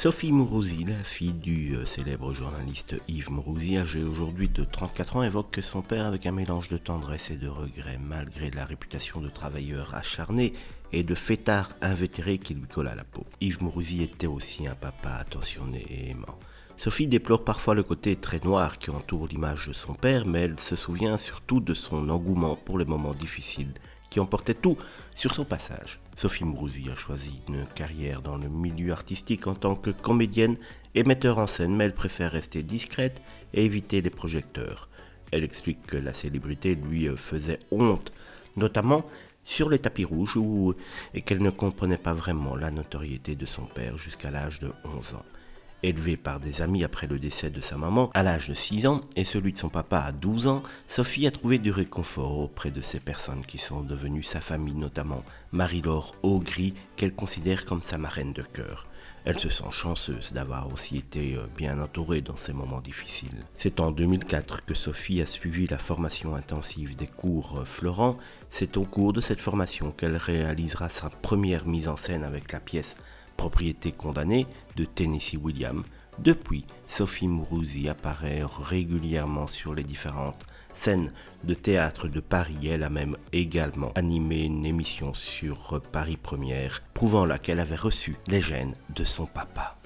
Sophie Mourousi, la fille du célèbre journaliste Yves Mourousi, âgée aujourd'hui de 34 ans, évoque que son père avec un mélange de tendresse et de regret, malgré la réputation de travailleur acharné et de fêtard invétéré qui lui colle à la peau. Yves Mourousi était aussi un papa attentionné et aimant. Sophie déplore parfois le côté très noir qui entoure l'image de son père, mais elle se souvient surtout de son engouement pour les moments difficiles qui emportait tout sur son passage. Sophie Mourousi a choisi une carrière dans le milieu artistique en tant que comédienne et metteur en scène, mais elle préfère rester discrète et éviter les projecteurs. Elle explique que la célébrité lui faisait honte, notamment sur les tapis rouges, et qu'elle ne comprenait pas vraiment la notoriété de son père jusqu'à l'âge de 11 ans. Élevée par des amis après le décès de sa maman à l'âge de 6 ans et celui de son papa à 12 ans, Sophie a trouvé du réconfort auprès de ces personnes qui sont devenues sa famille, notamment Marie-Laure Augry, qu'elle considère comme sa marraine de cœur. Elle se sent chanceuse d'avoir aussi été bien entourée dans ces moments difficiles. C'est en 2004 que Sophie a suivi la formation intensive des cours Florent. C'est au cours de cette formation qu'elle réalisera sa première mise en scène avec la pièce Propriété condamnée de Tennessee Williams. Depuis, Sophie Mourousi apparaît régulièrement sur les différentes scènes de théâtre de Paris. Elle a même également animé une émission sur Paris Première, prouvant là qu'elle avait reçu les gènes de son papa.